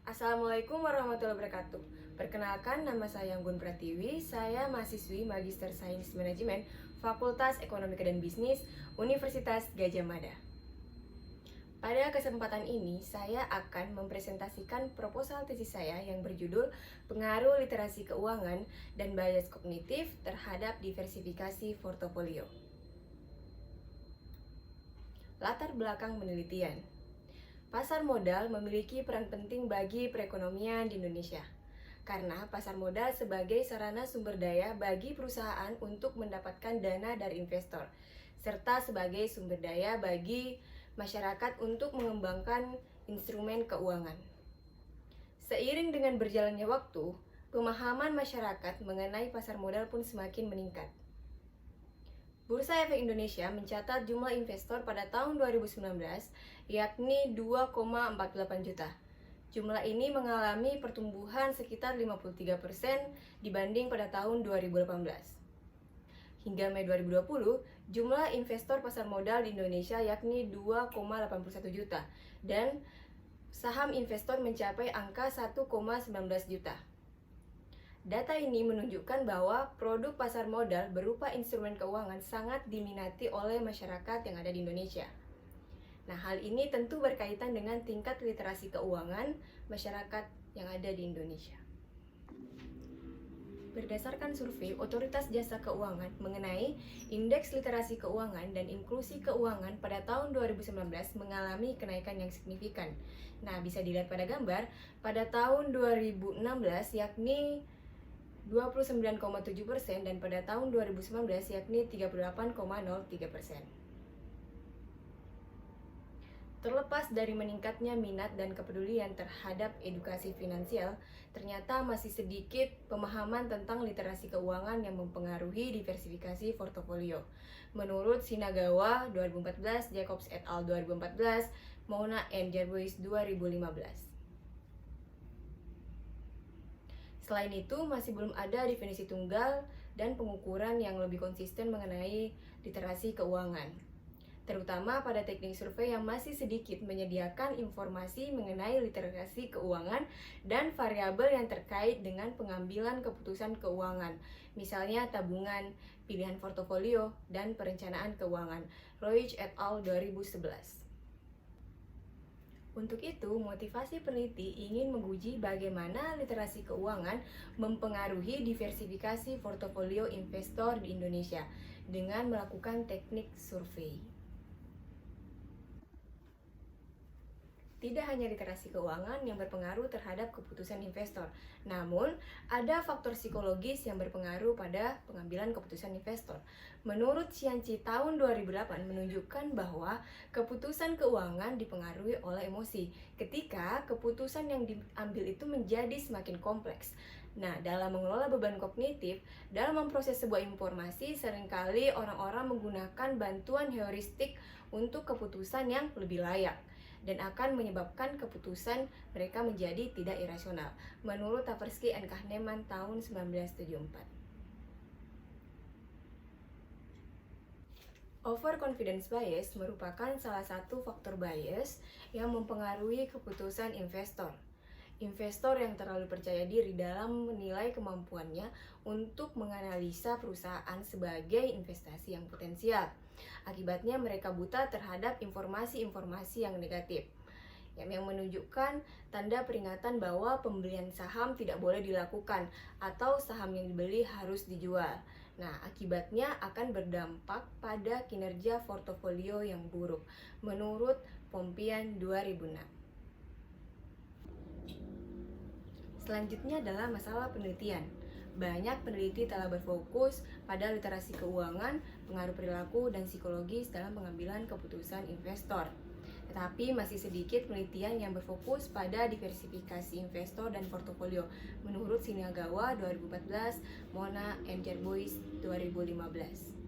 Assalamualaikum warahmatullahi wabarakatuh. Perkenalkan, nama saya Anggun Pratiwi. Saya mahasiswi Magister Sains Manajemen Fakultas Ekonomika dan Bisnis Universitas Gadjah Mada. Pada kesempatan ini, saya akan mempresentasikan proposal tesis saya yang berjudul Pengaruh Literasi Keuangan dan Bias Kognitif terhadap Diversifikasi Portofolio. Latar belakang penelitian. Pasar modal memiliki peran penting bagi perekonomian di Indonesia, karena pasar modal sebagai sarana sumber daya bagi perusahaan untuk mendapatkan dana dari investor, serta sebagai sumber daya bagi masyarakat untuk mengembangkan instrumen keuangan. Seiring dengan berjalannya waktu, pemahaman masyarakat mengenai pasar modal pun semakin meningkat. Bursa Efek Indonesia mencatat jumlah investor pada tahun 2019 yakni 2,48 juta. Jumlah ini mengalami pertumbuhan sekitar 53% dibanding pada tahun 2018. Hingga Mei 2020, jumlah investor pasar modal di Indonesia yakni 2,81 juta dan saham investor mencapai angka 1,19 juta. Data ini menunjukkan bahwa produk pasar modal berupa instrumen keuangan sangat diminati oleh masyarakat yang ada di Indonesia. Nah, hal ini tentu berkaitan dengan tingkat literasi keuangan masyarakat yang ada di Indonesia. Berdasarkan survei Otoritas Jasa Keuangan mengenai Indeks Literasi Keuangan dan Inklusi Keuangan pada tahun 2019 mengalami kenaikan yang signifikan. Nah, bisa dilihat pada gambar, pada tahun 2016 yakni 29,7% dan pada tahun 2019 yakni 38,03%. Terlepas dari meningkatnya minat dan kepedulian terhadap edukasi finansial, ternyata masih sedikit pemahaman tentang literasi keuangan yang mempengaruhi diversifikasi portofolio. Menurut Shinagawa 2014, Jacobs et al. 2014, Mona and Jerbois 2015. Selain itu, masih belum ada definisi tunggal dan pengukuran yang lebih konsisten mengenai literasi keuangan, terutama pada teknik survei yang masih sedikit menyediakan informasi mengenai literasi keuangan dan variabel yang terkait dengan pengambilan keputusan keuangan, misalnya tabungan, pilihan portofolio, dan perencanaan keuangan. Roich et al. 2011. Untuk itu, motivasi peneliti ingin menguji bagaimana literasi keuangan mempengaruhi diversifikasi portofolio investor di Indonesia dengan melakukan teknik survei. Tidak hanya literasi keuangan yang berpengaruh terhadap keputusan investor, namun ada faktor psikologis yang berpengaruh pada pengambilan keputusan investor. Menurut Cianci tahun 2008 menunjukkan bahwa keputusan keuangan dipengaruhi oleh emosi ketika keputusan yang diambil itu menjadi semakin kompleks. Nah, dalam mengelola beban kognitif, dalam memproses sebuah informasi, seringkali orang-orang menggunakan bantuan heuristik untuk keputusan yang lebih layak dan akan menyebabkan keputusan mereka menjadi tidak irasional, menurut Tversky and Kahneman tahun 1974. Overconfidence bias merupakan salah satu faktor bias yang mempengaruhi keputusan investor. Investor yang terlalu percaya diri dalam menilai kemampuannya untuk menganalisa perusahaan sebagai investasi yang potensial. Akibatnya mereka buta terhadap informasi-informasi yang negatif, yang menunjukkan tanda peringatan bahwa pembelian saham tidak boleh dilakukan atau saham yang dibeli harus dijual. Nah, akibatnya akan berdampak pada kinerja portofolio yang buruk, menurut Pompian 2006. Selanjutnya adalah masalah penelitian. Banyak peneliti telah berfokus pada literasi keuangan, pengaruh perilaku, dan psikologis dalam pengambilan keputusan investor. Tetapi masih sedikit penelitian yang berfokus pada diversifikasi investor dan portofolio, menurut Shinagawa 2014, Mona and Jerbois 2015.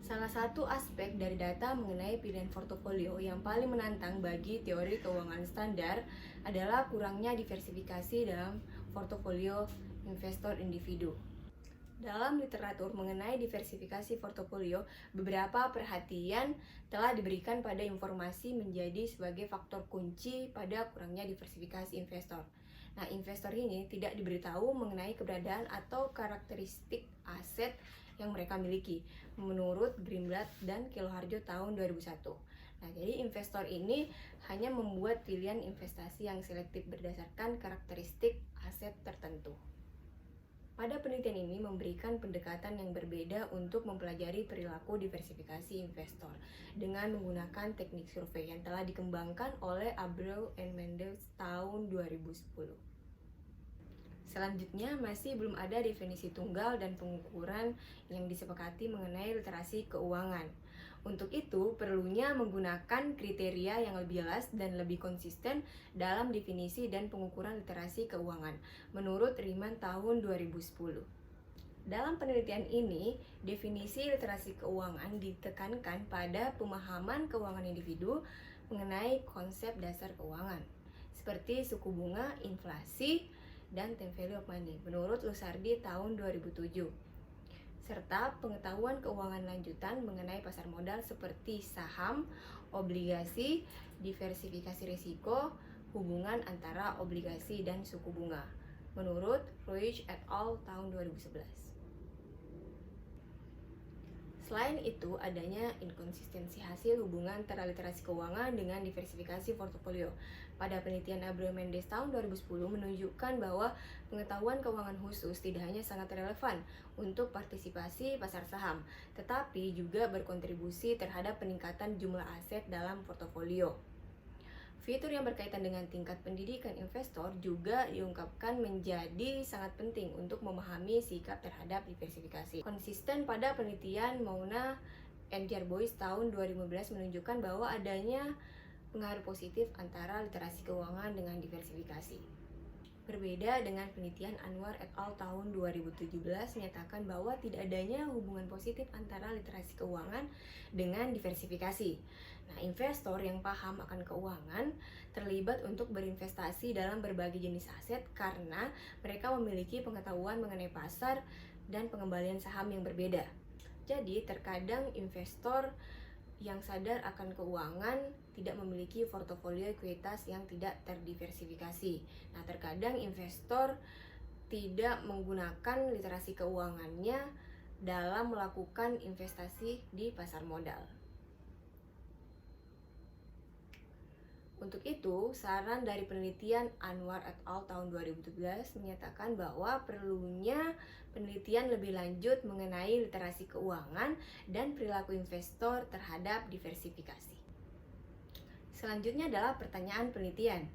Salah satu aspek dari data mengenai pilihan portofolio yang paling menantang bagi teori keuangan standar adalah kurangnya diversifikasi dalam portofolio investor individu. Dalam literatur mengenai diversifikasi portofolio, beberapa perhatian telah diberikan pada informasi menjadi sebagai faktor kunci pada kurangnya diversifikasi investor. Nah, investor ini tidak diberitahu mengenai keberadaan atau karakteristik aset yang mereka miliki, menurut Greenblatt dan Kiloharjo tahun 2001. Nah, jadi investor ini hanya membuat pilihan investasi yang selektif berdasarkan karakteristik aset tertentu. Pada penelitian ini memberikan pendekatan yang berbeda untuk mempelajari perilaku diversifikasi investor dengan menggunakan teknik survei yang telah dikembangkan oleh Abreu and Mendel tahun 2010. Selanjutnya, masih belum ada definisi tunggal dan pengukuran yang disepakati mengenai literasi keuangan. Untuk itu, perlunya menggunakan kriteria yang lebih jelas dan lebih konsisten dalam definisi dan pengukuran literasi keuangan, menurut Riemann tahun 2010. Dalam penelitian ini, definisi literasi keuangan ditekankan pada pemahaman keuangan individu mengenai konsep dasar keuangan, seperti suku bunga, inflasi, dan time value of money, menurut Lusardi tahun 2007. Serta pengetahuan keuangan lanjutan mengenai pasar modal seperti saham, obligasi, diversifikasi risiko, hubungan antara obligasi dan suku bunga, menurut Ruij et al. Tahun 2011. Selain itu, adanya inkonsistensi hasil hubungan antara literasi keuangan dengan diversifikasi portofolio. Pada penelitian Abreu Mendes tahun 2010 menunjukkan bahwa pengetahuan keuangan khusus tidak hanya sangat relevan untuk partisipasi pasar saham, tetapi juga berkontribusi terhadap peningkatan jumlah aset dalam portofolio. Fitur yang berkaitan dengan tingkat pendidikan investor juga diungkapkan menjadi sangat penting untuk memahami sikap terhadap diversifikasi. Konsisten pada penelitian Mouna and Jarbois tahun 2015 menunjukkan bahwa adanya pengaruh positif antara literasi keuangan dengan diversifikasi. Berbeda dengan penelitian Anwar et al. Tahun 2017 menyatakan bahwa tidak adanya hubungan positif antara literasi keuangan dengan diversifikasi. Nah, investor yang paham akan keuangan terlibat untuk berinvestasi dalam berbagai jenis aset karena mereka memiliki pengetahuan mengenai pasar dan pengembalian saham yang berbeda. Jadi, terkadang investor yang sadar akan keuangan tidak memiliki portofolio ekuitas yang tidak terdiversifikasi. Nah, terkadang investor tidak menggunakan literasi keuangannya dalam melakukan investasi di pasar modal. Untuk itu, saran dari penelitian Anwar et al. Tahun 2017 menyatakan bahwa perlunya penelitian lebih lanjut mengenai literasi keuangan dan perilaku investor terhadap diversifikasi. Selanjutnya adalah pertanyaan penelitian.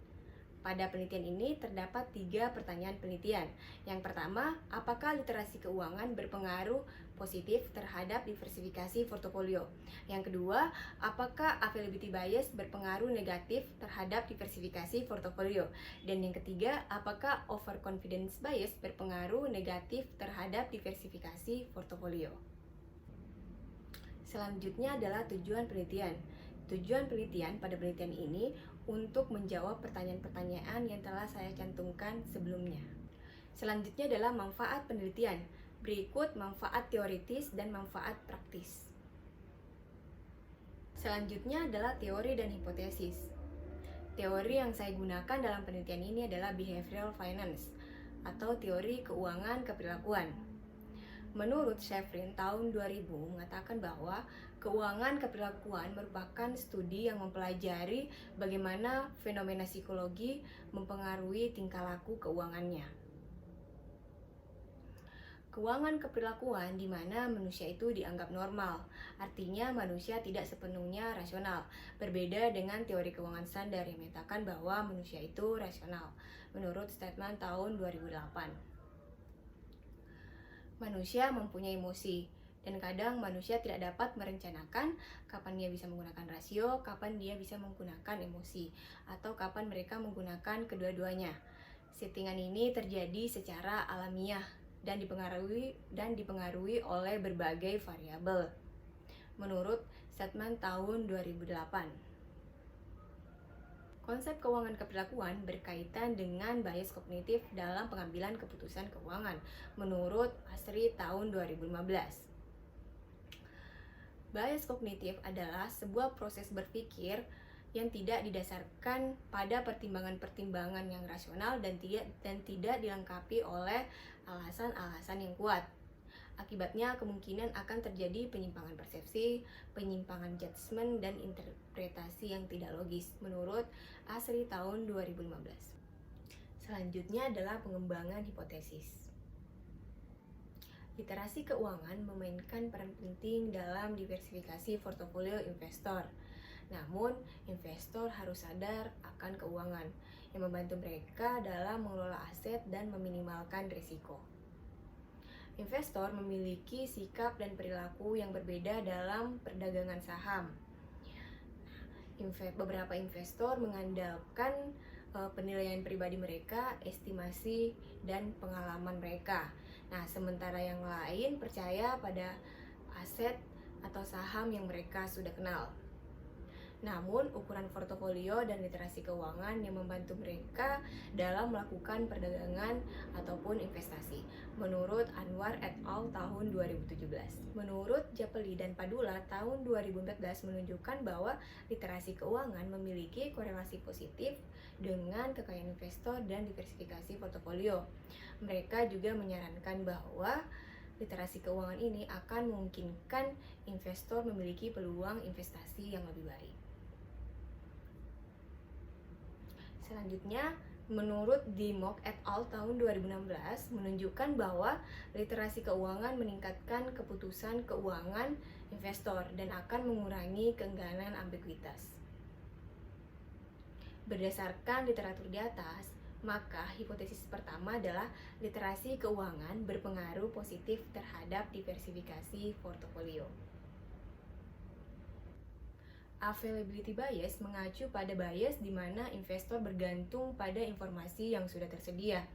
Pada penelitian ini terdapat 3 pertanyaan penelitian. Yang pertama, apakah literasi keuangan berpengaruh positif terhadap diversifikasi portofolio? Yang kedua, apakah availability bias berpengaruh negatif terhadap diversifikasi portofolio? Dan yang ketiga, apakah overconfidence bias berpengaruh negatif terhadap diversifikasi portofolio? Selanjutnya adalah tujuan penelitian. Tujuan penelitian pada penelitian ini untuk menjawab pertanyaan-pertanyaan yang telah saya cantumkan sebelumnya. Selanjutnya adalah manfaat penelitian. Berikut manfaat teoritis dan manfaat praktis. Selanjutnya adalah teori dan hipotesis. Teori yang saya gunakan dalam penelitian ini adalah behavioral finance atau teori keuangan keperilakuan. Menurut Shevrin tahun 2000 mengatakan bahwa keuangan keperilakuan merupakan studi yang mempelajari bagaimana fenomena psikologi mempengaruhi tingkah laku keuangannya. Keuangan keperilakuan di mana manusia itu dianggap normal, artinya manusia tidak sepenuhnya rasional, berbeda dengan teori keuangan standar yang menyatakan bahwa manusia itu rasional, menurut statement tahun 2008. Manusia mempunyai emosi, dan kadang manusia tidak dapat merencanakan kapan dia bisa menggunakan rasio, kapan dia bisa menggunakan emosi, atau kapan mereka menggunakan kedua-duanya. Settingan ini terjadi secara alamiah dan dipengaruhi oleh berbagai variabel, menurut statement tahun 2008. Konsep keuangan keperlakuan berkaitan dengan bias kognitif dalam pengambilan keputusan keuangan menurut Asri tahun 2015. Bias kognitif adalah sebuah proses berpikir yang tidak didasarkan pada pertimbangan-pertimbangan yang rasional dan tidak dilengkapi oleh alasan-alasan yang kuat. Akibatnya kemungkinan akan terjadi penyimpangan persepsi, penyimpangan judgement, dan interpretasi yang tidak logis menurut Asri tahun 2015. Selanjutnya adalah pengembangan hipotesis. Literasi keuangan memainkan peran penting dalam diversifikasi portofolio investor. Namun, investor harus sadar akan keuangan yang membantu mereka dalam mengelola aset dan meminimalkan risiko. Investor memiliki sikap dan perilaku yang berbeda dalam perdagangan saham. Beberapa investor mengandalkan penilaian pribadi mereka, estimasi, dan pengalaman mereka. Nah, sementara yang lain percaya pada aset atau saham yang mereka sudah kenal. Namun, ukuran portofolio dan literasi keuangan yang membantu mereka dalam melakukan perdagangan ataupun investasi. Menurut Anwar et al. Tahun 2017. Menurut Japeli dan Padula tahun 2014 menunjukkan bahwa literasi keuangan memiliki korelasi positif dengan kekayaan investor dan diversifikasi portofolio. Mereka juga menyarankan bahwa literasi keuangan ini akan memungkinkan investor memiliki peluang investasi yang lebih baik. Selanjutnya, menurut Dimok et al. Tahun 2016 menunjukkan bahwa literasi keuangan meningkatkan keputusan keuangan investor dan akan mengurangi keengganan ambiguitas. Berdasarkan literatur di atas, maka hipotesis pertama adalah literasi keuangan berpengaruh positif terhadap diversifikasi portofolio. Availability bias mengacu pada bias di mana investor bergantung pada informasi yang sudah tersedia.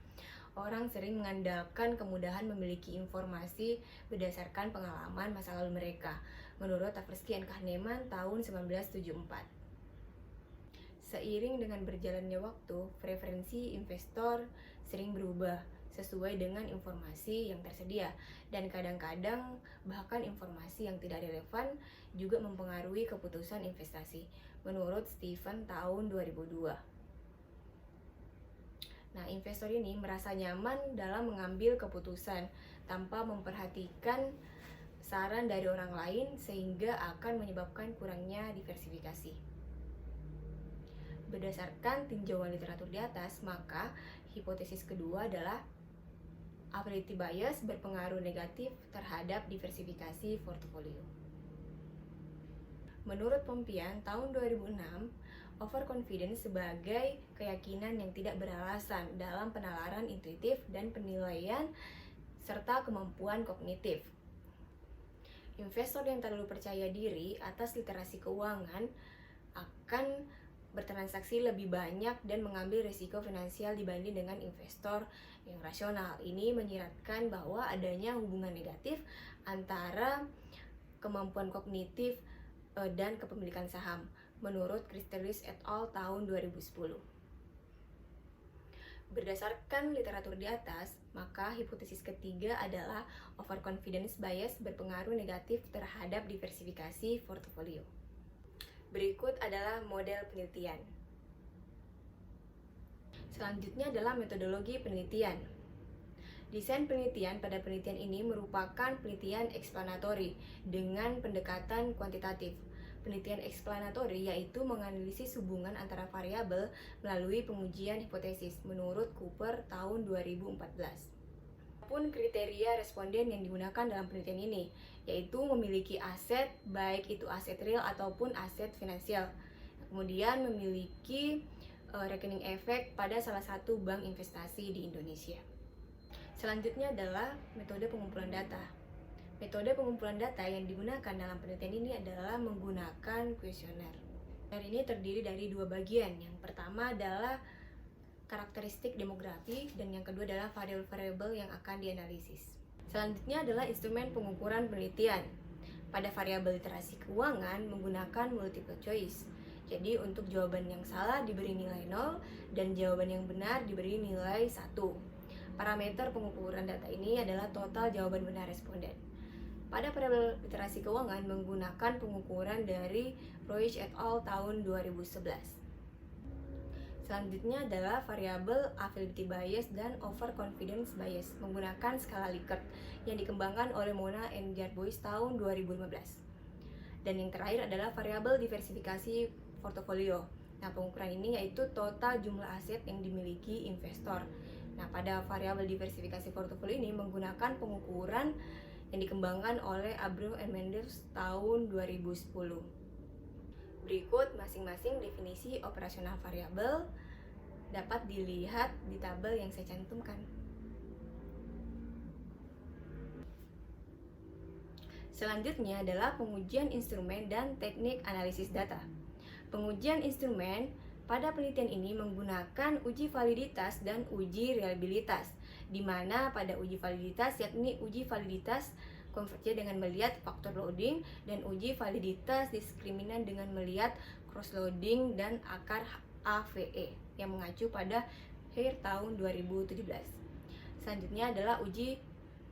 Orang sering mengandalkan kemudahan memiliki informasi berdasarkan pengalaman masa lalu mereka, menurut Tversky and Kahneman tahun 1974. Seiring dengan berjalannya waktu, preferensi investor sering berubah sesuai dengan informasi yang tersedia, dan kadang-kadang bahkan informasi yang tidak relevan juga mempengaruhi keputusan investasi, menurut Stephen tahun 2002. Nah, investor ini merasa nyaman dalam mengambil keputusan tanpa memperhatikan saran dari orang lain sehingga akan menyebabkan kurangnya diversifikasi. Berdasarkan tinjauan literatur di atas, maka hipotesis kedua adalah availability bias berpengaruh negatif terhadap diversifikasi portofolio. Menurut Pompian tahun 2006, overconfidence sebagai keyakinan yang tidak beralasan dalam penalaran intuitif dan penilaian serta kemampuan kognitif. Investor yang terlalu percaya diri atas literasi keuangan akan bertransaksi lebih banyak dan mengambil risiko finansial dibanding dengan investor yang rasional. Ini menyiratkan bahwa adanya hubungan negatif antara kemampuan kognitif dan kepemilikan saham, menurut Christelis et al. Tahun 2010. Berdasarkan literatur di atas, maka hipotesis ketiga adalah overconfidence bias berpengaruh negatif terhadap diversifikasi portofolio. Berikut adalah model penelitian. Selanjutnya adalah metodologi penelitian. Desain penelitian pada penelitian ini merupakan penelitian eksplanatori dengan pendekatan kuantitatif. Penelitian eksplanatori yaitu menganalisis hubungan antara variabel melalui pengujian hipotesis menurut Cooper tahun 2014. Pun kriteria responden yang digunakan dalam penelitian ini, yaitu memiliki aset, baik itu aset real ataupun aset finansial. Kemudian memiliki rekening efek pada salah satu bank investasi di Indonesia. Selanjutnya adalah metode pengumpulan data. Metode pengumpulan data yang digunakan dalam penelitian ini adalah menggunakan kuesioner. Kuesioner ini terdiri dari dua bagian. Yang pertama adalah karakteristik demografi dan yang kedua adalah variabel-variabel yang akan dianalisis. Selanjutnya adalah instrumen pengukuran penelitian. Pada variabel literasi keuangan menggunakan multiple choice. Jadi untuk jawaban yang salah diberi nilai 0 dan jawaban yang benar diberi nilai 1. Parameter pengukuran data ini adalah total jawaban benar responden. Pada variabel literasi keuangan menggunakan pengukuran dari Roich et al. Tahun 2011. Selanjutnya adalah variabel availability bias dan overconfidence bias menggunakan skala Likert yang dikembangkan oleh Mona and Jarbois tahun 2015. Dan yang terakhir adalah variabel diversifikasi portofolio. Nah, pengukuran ini yaitu total jumlah aset yang dimiliki investor. Nah, pada variabel diversifikasi portofolio ini menggunakan pengukuran yang dikembangkan oleh Abreu and Menders tahun 2010. Berikut masing-masing definisi operasional variabel dapat dilihat di tabel yang saya cantumkan. Selanjutnya adalah pengujian instrumen dan teknik analisis data. Pengujian instrumen pada penelitian ini menggunakan uji validitas dan uji reliabilitas, di mana pada uji validitas yakni uji validitas konversi dengan melihat faktor loading dan uji validitas diskriminan dengan melihat cross loading dan akar AVE yang mengacu pada akhir tahun 2017. Selanjutnya adalah uji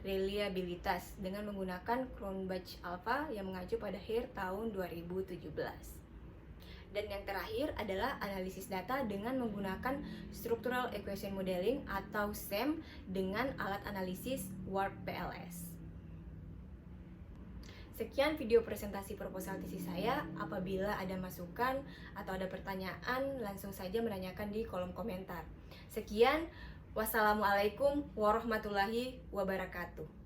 reliabilitas dengan menggunakan Cronbach Alpha yang mengacu pada akhir tahun 2017. Dan yang terakhir adalah analisis data dengan menggunakan Structural Equation Modeling atau SEM dengan alat analisis Warp PLS. Sekian video presentasi proposal tesis saya. Apabila ada masukan atau ada pertanyaan, langsung saja menanyakan di kolom komentar. Sekian, wassalamualaikum warahmatullahi wabarakatuh.